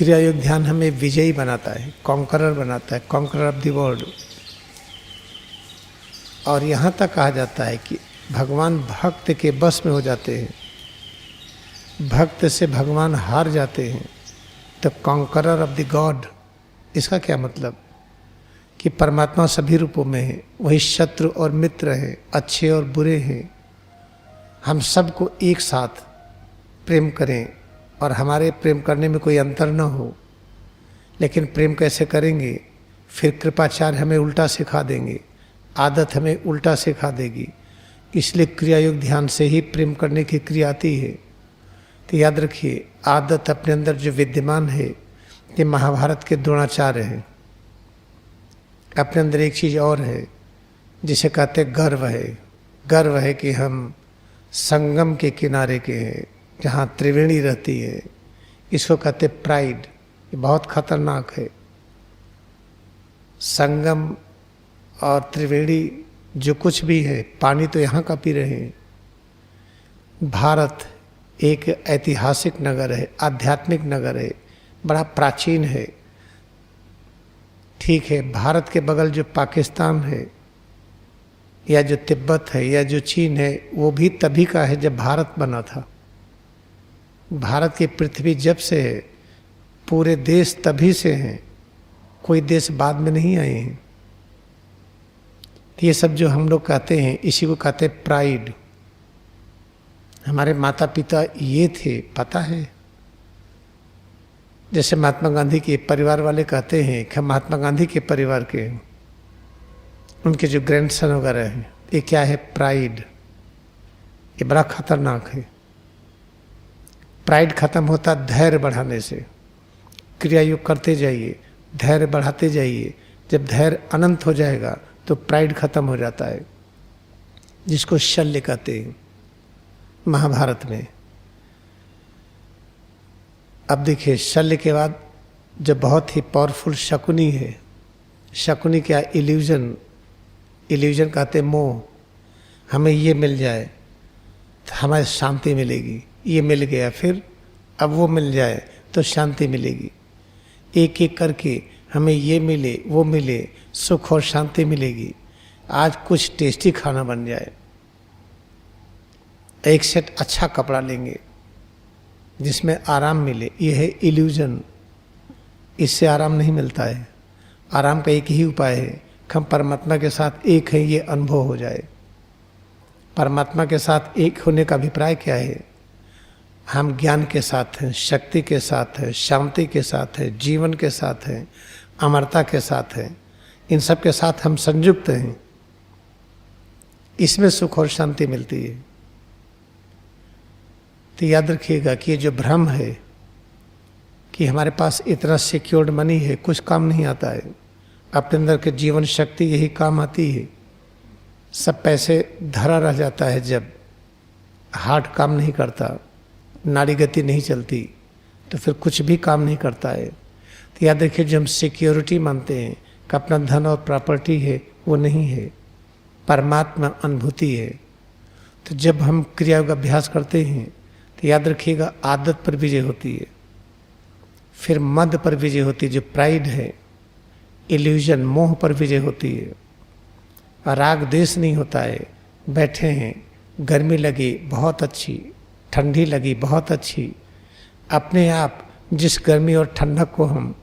क्रिया योग ध्यान हमें विजयी बनाता है, कॉन्करर बनाता है, कॉन्करर ऑफ द वर्ल्ड। और यहाँ तक कहा जाता है कि भगवान भक्त के बस में हो जाते हैं, भक्त से भगवान हार जाते हैं। तो कॉन्करर ऑफ द गॉड, इसका क्या मतलब कि परमात्मा सभी रूपों में है, वही शत्रु और मित्र है, अच्छे और बुरे हैं। हम सबको एक साथ प्रेम करें और हमारे प्रेम करने में कोई अंतर न हो। लेकिन प्रेम कैसे करेंगे? फिर कृपाचार्य हमें उल्टा सिखा देंगे, आदत हमें उल्टा सिखा देगी। इसलिए क्रिया योग ध्यान से ही प्रेम करने की क्रिया आती है। तो याद रखिए, आदत अपने अंदर जो विद्यमान है ये महाभारत के द्रोणाचार्य हैं। अपने अंदर एक चीज़ और है जिसे कहते गर्व है। गर्व है कि हम संगम के किनारे के हैं जहाँ त्रिवेणी रहती है। इसको कहते प्राइड। ये बहुत खतरनाक है। संगम और त्रिवेणी जो कुछ भी है, पानी तो यहाँ का पी रहे हैं। भारत एक ऐतिहासिक नगर है, आध्यात्मिक नगर है, बड़ा प्राचीन है। ठीक है, भारत के बगल जो पाकिस्तान है या जो तिब्बत है या जो चीन है, वो भी तभी का है जब भारत बना था। भारत की पृथ्वी जब से है, पूरे देश तभी से हैं, कोई देश बाद में नहीं आए हैं। ये सब जो हम लोग कहते हैं, इसी को कहते हैं प्राइड। हमारे माता पिता ये थे, पता है। जैसे महात्मा गांधी के परिवार वाले कहते हैं कि हम महात्मा गांधी के परिवार के हैं, उनके जो ग्रैंडसन वगैरह हैं। ये क्या है? प्राइड। ये बड़ा खतरनाक है। प्राइड खत्म होता धैर्य बढ़ाने से। क्रिया योग करते जाइए, धैर्य बढ़ाते जाइए। जब धैर्य अनंत हो जाएगा तो प्राइड खत्म हो जाता है, जिसको शल्य कहते हैं महाभारत में। अब देखिए, शल्य के बाद जो बहुत ही पावरफुल शकुनी है। शकुनी क्या? इल्यूजन। इल्यूजन कहते मोह। हमें ये मिल जाए तो हमें शांति मिलेगी, ये मिल गया, फिर अब वो मिल जाए तो शांति मिलेगी। एक एक करके हमें ये मिले, वो मिले, सुख और शांति मिलेगी। आज कुछ टेस्टी खाना बन जाए, एक सेट अच्छा कपड़ा लेंगे जिसमें आराम मिले, ये है इल्यूजन। इससे आराम नहीं मिलता है। आराम का एक ही उपाय है कि हम परमात्मा के साथ एक हैं, ये अनुभव हो जाए। परमात्मा के साथ एक होने का अभिप्राय क्या है? हम ज्ञान के साथ हैं, शक्ति के साथ हैं, शांति के साथ हैं, जीवन के साथ हैं, अमरता के साथ हैं। इन सब के साथ हम संयुक्त हैं। इसमें सुख और शांति मिलती है। तो याद रखिएगा कि ये जो भ्रम है कि हमारे पास इतना सिक्योर्ड मनी है, कुछ काम नहीं आता है। अपने अंदर के जीवन शक्ति यही काम आती है। सब पैसे धरा रह जाता है जब हार्ट काम नहीं करता, नाड़ी गति नहीं चलती, तो फिर कुछ भी काम नहीं करता है। तो याद रखिए, जो हम सिक्योरिटी मानते हैं कि अपना धन और प्रॉपर्टी है, वो नहीं है, परमात्मा अनुभूति है। तो जब हम क्रिया का अभ्यास करते हैं तो याद रखिएगा, आदत पर विजय होती है, फिर मद पर विजय होती है जो प्राइड है, इल्यूजन मोह पर विजय होती है। राग देश नहीं होता है। बैठे हैं, गर्मी लगी बहुत अच्छी, ठंडी लगी बहुत अच्छी। अपने आप जिस गर्मी और ठंडक को हम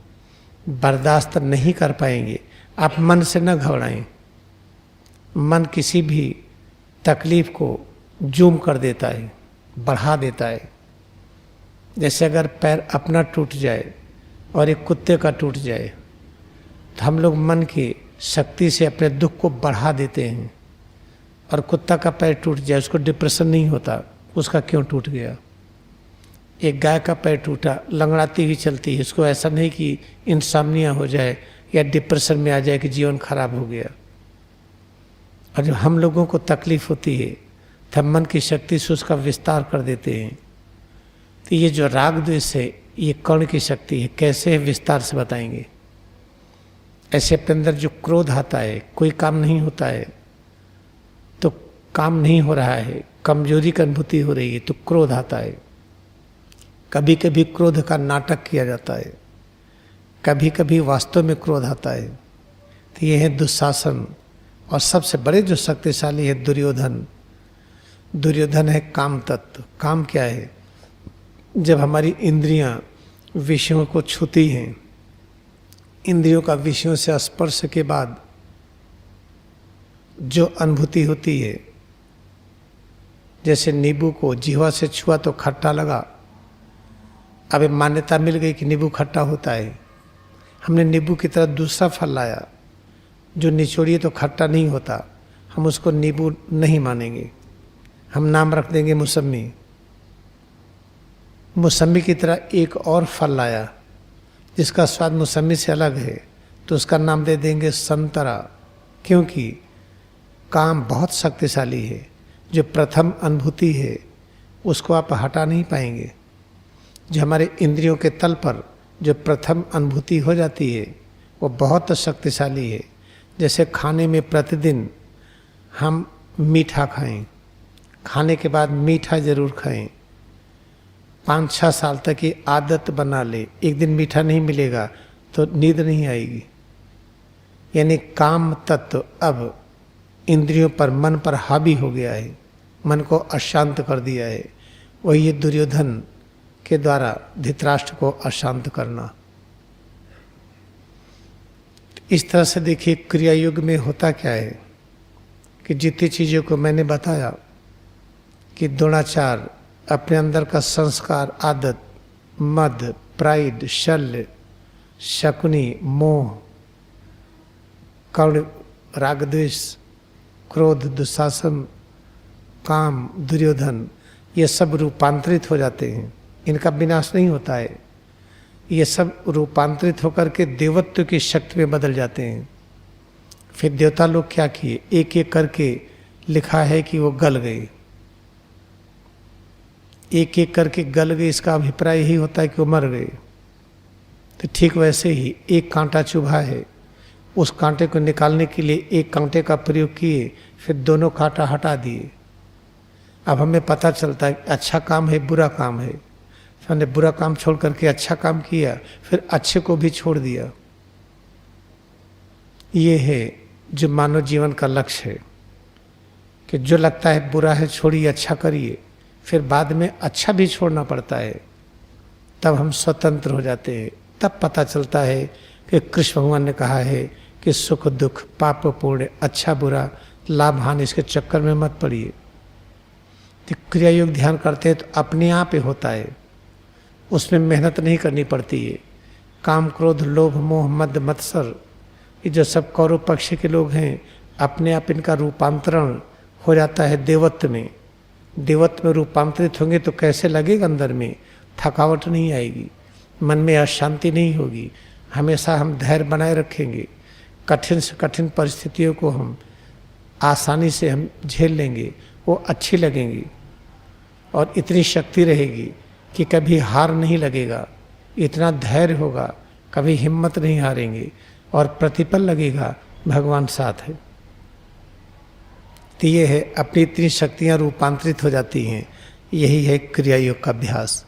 बर्दाश्त नहीं कर पाएंगे, आप मन से न घबराएं। मन किसी भी तकलीफ को जूम कर देता है, बढ़ा देता है। जैसे अगर पैर अपना टूट जाए और एक कुत्ते का टूट जाए, तो हम लोग मन की शक्ति से अपने दुख को बढ़ा देते हैं। और कुत्ता का पैर टूट जाए, उसको डिप्रेशन नहीं होता, उसका क्यों टूट गया। एक गाय का पैर टूटा, लंगड़ाती हुई चलती है, उसको ऐसा नहीं कि इंसोम्निया हो जाए या डिप्रेशन में आ जाए कि जीवन खराब हो गया। और जब हम लोगों को तकलीफ होती है तब मन की शक्ति से उसका विस्तार कर देते हैं। तो ये जो राग द्वेष है, ये कर्ण की शक्ति है। कैसे है विस्तार से बताएंगे। ऐसे अपने अंदर जो क्रोध आता है, कोई काम नहीं होता है तो काम नहीं हो रहा है, कमजोरी की अनुभूति हो रही है तो क्रोध आता है। कभी कभी क्रोध का नाटक किया जाता है। कभी कभी वास्तव में क्रोध आता है। तो ये है दुशासन। और सबसे बड़े जो शक्तिशाली है दुर्योधन। दुर्योधन है काम तत्व। काम क्या है? जब हमारी इंद्रियां विषयों को छूती हैं, इंद्रियों का विषयों से स्पर्श के बाद जो अनुभूति होती है, जैसे नींबू को जिह्वा से छुआ तो खट्टा लगा, अब मान्यता मिल गई कि नींबू खट्टा होता है। हमने नींबू की तरह दूसरा फल लाया जो निचोड़िए तो खट्टा नहीं होता, हम उसको नींबू नहीं मानेंगे, हम नाम रख देंगे मौसम्मी। मौसम्मी की तरह एक और फल लाया जिसका स्वाद मौसम्मी से अलग है, तो उसका नाम दे देंगे संतरा। क्योंकि काम बहुत शक्तिशाली है। जो प्रथम अनुभूति है उसको आप हटा नहीं पाएंगे। जो हमारे इंद्रियों के तल पर जो प्रथम अनुभूति हो जाती है वो बहुत शक्तिशाली है। जैसे खाने में प्रतिदिन हम मीठा खाएं, खाने के बाद मीठा जरूर खाएं, 5-6 साल तक ये आदत बना ले। एक दिन मीठा नहीं मिलेगा तो नींद नहीं आएगी। यानी काम तत्व अब इंद्रियों पर, मन पर हावी हो गया है, मन को अशांत कर दिया है। वही ये दुर्योधन के द्वारा धृतराष्ट्र को अशांत करना। इस तरह से देखिए क्रिया युग में होता क्या है कि जितनी चीज़ों को मैंने बताया कि द्रोणाचार, अपने अंदर का संस्कार, आदत, मद, प्राइड, शल्य, शकुनी, मोह, कर्ण, राग द्वेष, क्रोध, दुशासन, काम, दुर्योधन, ये सब रूपांतरित हो जाते हैं। इनका विनाश नहीं होता है। ये सब रूपांतरित होकर के देवत्व की शक्ति में बदल जाते हैं। फिर देवता लोग क्या किए, एक एक करके लिखा है कि वो गल गए। एक एक करके गल गए, इसका अभिप्राय यही होता है कि वो मर गए। तो ठीक वैसे ही एक कांटा चुभा है, उस कांटे को निकालने के लिए एक कांटे का प्रयोग किए, फिर दोनों कांटा हटा दिए। अब हमें पता चलता है अच्छा काम है, बुरा काम है। हमने बुरा काम छोड़ करके अच्छा काम किया, फिर अच्छे को भी छोड़ दिया। ये है जो मानव जीवन का लक्ष्य है कि जो लगता है बुरा है छोड़िए, अच्छा करिए, फिर बाद में अच्छा भी छोड़ना पड़ता है। तब हम स्वतंत्र हो जाते हैं। तब पता चलता है कि कृष्ण भगवान ने कहा है कि सुख दुख, पाप पुण्य, अच्छा बुरा, लाभ हानि, इसके चक्कर में मत पड़िए। तो क्रिया योग ध्यान करते हैं तो अपने आप ही होता है, उसमें मेहनत नहीं करनी पड़ती है। काम, क्रोध, लोभ, मोह, मद, मत्सर, ये जो सब कौरव पक्ष के लोग हैं, अपने आप इनका रूपांतरण हो जाता है देवत्व में। देवत्व में रूपांतरित होंगे तो कैसे लगेगा, अंदर में थकावट नहीं आएगी, मन में अशांति नहीं होगी। हमेशा हम धैर्य बनाए रखेंगे, कठिन से कठिन परिस्थितियों को हम आसानी से हम झेल लेंगे, वो अच्छी लगेंगी। और इतनी शक्ति रहेगी कि कभी हार नहीं लगेगा, इतना धैर्य होगा, कभी हिम्मत नहीं हारेंगे, और प्रतिपल लगेगा भगवान साथ है। तो ये है अपनी इतनी शक्तियाँ रूपांतरित हो जाती हैं। यही है क्रिया योग का अभ्यास।